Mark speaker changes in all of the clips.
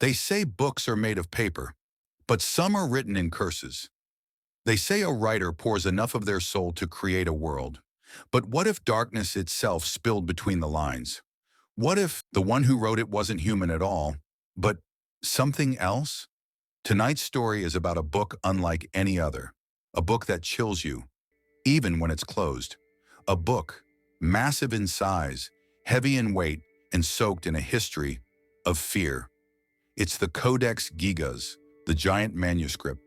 Speaker 1: They say books are made of paper, but some are written in curses. They say a writer pours enough of their soul to create a world. But what if darkness itself spilled between the lines? What if the one who wrote it wasn't human at all, but something else? Tonight's story is about a book unlike any other. A book that chills you, even when it's closed. A book, massive in size, heavy in weight, and soaked in a history of fear. It's the Codex Gigas, the giant manuscript,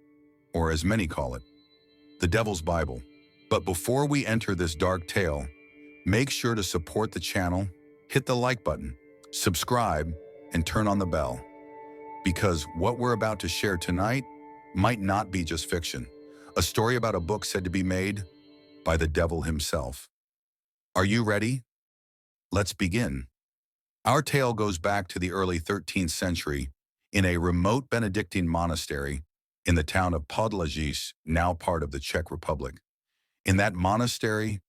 Speaker 1: or as many call it, the Devil's Bible. But before we enter this dark tale, make sure to support the channel, hit the like button, subscribe, and turn on the bell. Because what we're about to share tonight might not be just fiction. A story about a book said to be made by the devil himself. Are you ready? Let's begin. Our tale goes back to the early 13th century in a remote Benedictine monastery in the town of Podlajice, now part of the Czech Republic. In that monastery,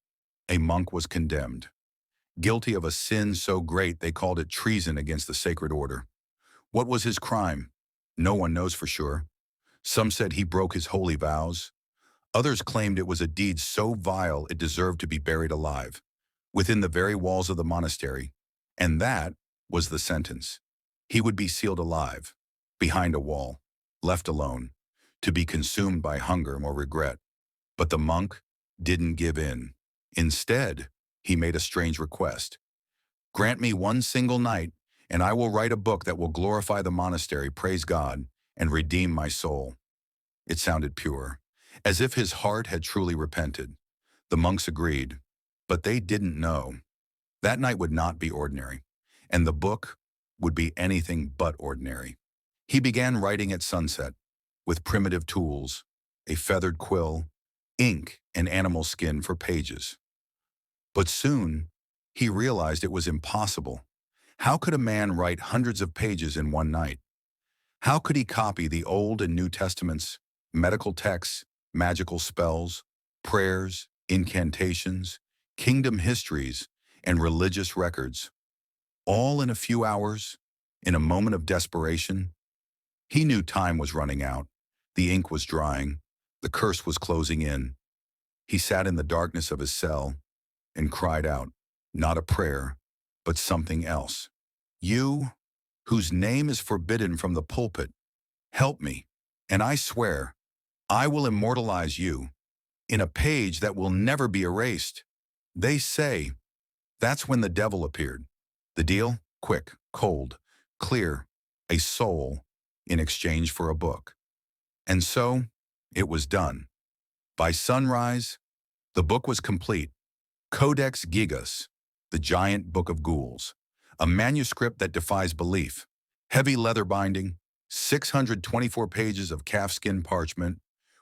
Speaker 1: a monk was condemned, guilty of a sin so great they called it treason against the sacred order. What was his crime? No one knows for sure. Some said he broke his holy vows. Others claimed it was a deed so vile it deserved to be buried alive, within the very walls of the monastery. And that was the sentence. He would be sealed alive, behind a wall, left alone, to be consumed by hunger or regret. But the monk didn't give in. Instead, he made a strange request. Grant me one single night, and I will write a book that will glorify the monastery, praise God, and redeem my soul. It sounded pure, as if his heart had truly repented. The monks agreed, but they didn't know. That night would not be ordinary, and the book would be anything but ordinary. He began writing at sunset, with primitive tools, a feathered quill, ink, and animal skin for pages. But soon, he realized it was impossible. How could a man write hundreds of pages in one night? How could he copy the Old and New Testaments, medical texts, magical spells, prayers, incantations, kingdom histories, and religious records, all in a few hours, in a moment of desperation? He knew time was running out. The ink was drying. The curse was closing in. He sat in the darkness of his cell and cried out, not a prayer, but something else. You, whose name is forbidden from the pulpit, help me, and I swear, I will immortalize you in a page that will never be erased. They say. That's when the devil appeared. The deal? Quick, cold, clear, a soul in exchange for a book. And so, it was done. By sunrise, the book was complete. Codex Gigas, the giant book of ghouls, a manuscript that defies belief. Heavy leather binding, 624 pages of calfskin parchment,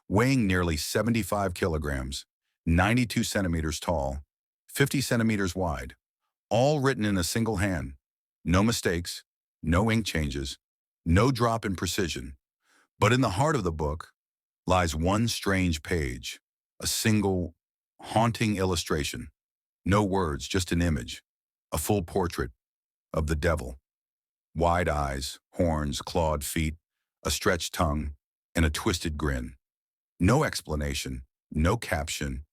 Speaker 1: weighing nearly 75 kilograms, 92 centimeters tall, 50 centimeters wide, all written in a single hand. No mistakes, no ink changes, no drop in precision. But in the heart of the book lies one strange page, a single, haunting illustration. No words, just an image, a full portrait of the devil. Wide eyes, horns, clawed feet, a stretched tongue, and a twisted grin. No explanation, no caption,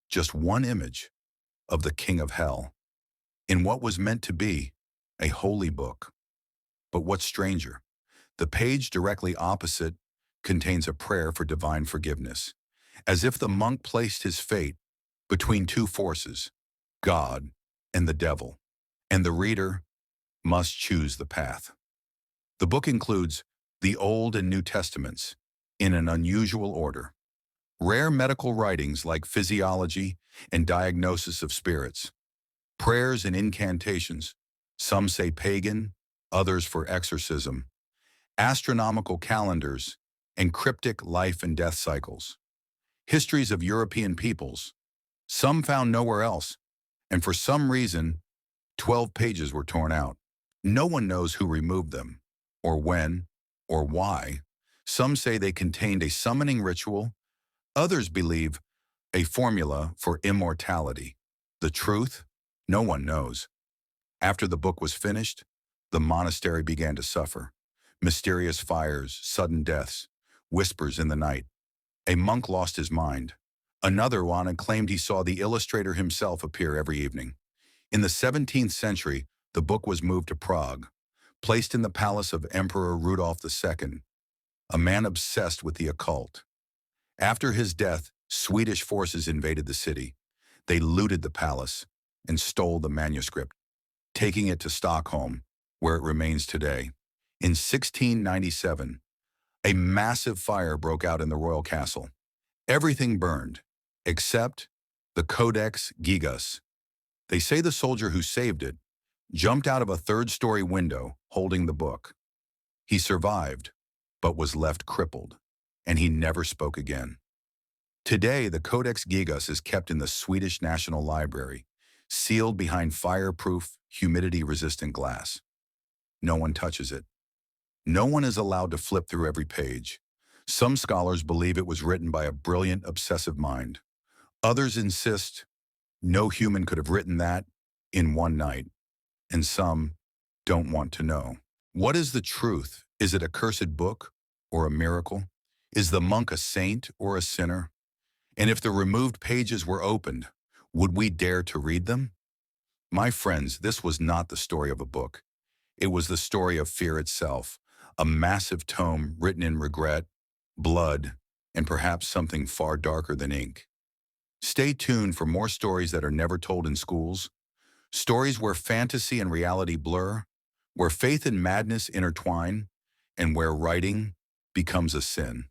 Speaker 1: just one image of the king of hell, in what was meant to be a holy book. But what's stranger? The page directly opposite contains a prayer for divine forgiveness, as if the monk placed his fate between two forces, God and the devil, and the reader must choose the path. The book includes the Old and New Testaments in an unusual order, rare medical writings like physiology and diagnosis of spirits, prayers and incantations, some say pagan, others for exorcism, astronomical calendars, and cryptic life and death cycles, histories of European peoples, some found nowhere else, and for some reason, 12 pages were torn out. No one knows who removed them, or when, or why. Some say they contained a summoning ritual. Others believe a formula for immortality. The truth? No one knows. After the book was finished, the monastery began to suffer. Mysterious fires, sudden deaths, whispers in the night. A monk lost his mind. Another one claimed he saw the illustrator himself appear every evening. In the 17th century, the book was moved to Prague, placed in the palace of Emperor Rudolf II, a man obsessed with the occult. After his death, Swedish forces invaded the city. They looted the palace and stole the manuscript, taking it to Stockholm, where it remains today. In 1697, a massive fire broke out in the royal castle. Everything burned, except the Codex Gigas. They say the soldier who saved it jumped out of a third-story window holding the book. He survived, but was left crippled, and he never spoke again. Today, the Codex Gigas is kept in the Swedish National Library, sealed behind fireproof, humidity-resistant glass. No one touches it. No one is allowed to flip through every page. Some scholars believe it was written by a brilliant, obsessive mind. Others insist no human could have written that in one night. And some don't want to know. What is the truth? Is it a cursed book or a miracle? Is the monk a saint or a sinner? And if the removed pages were opened, would we dare to read them? My friends, this was not the story of a book. It was the story of fear itself, a massive tome written in regret, blood, and perhaps something far darker than ink. Stay tuned for more stories that are never told in schools, stories where fantasy and reality blur, where faith and madness intertwine, and where writing becomes a sin.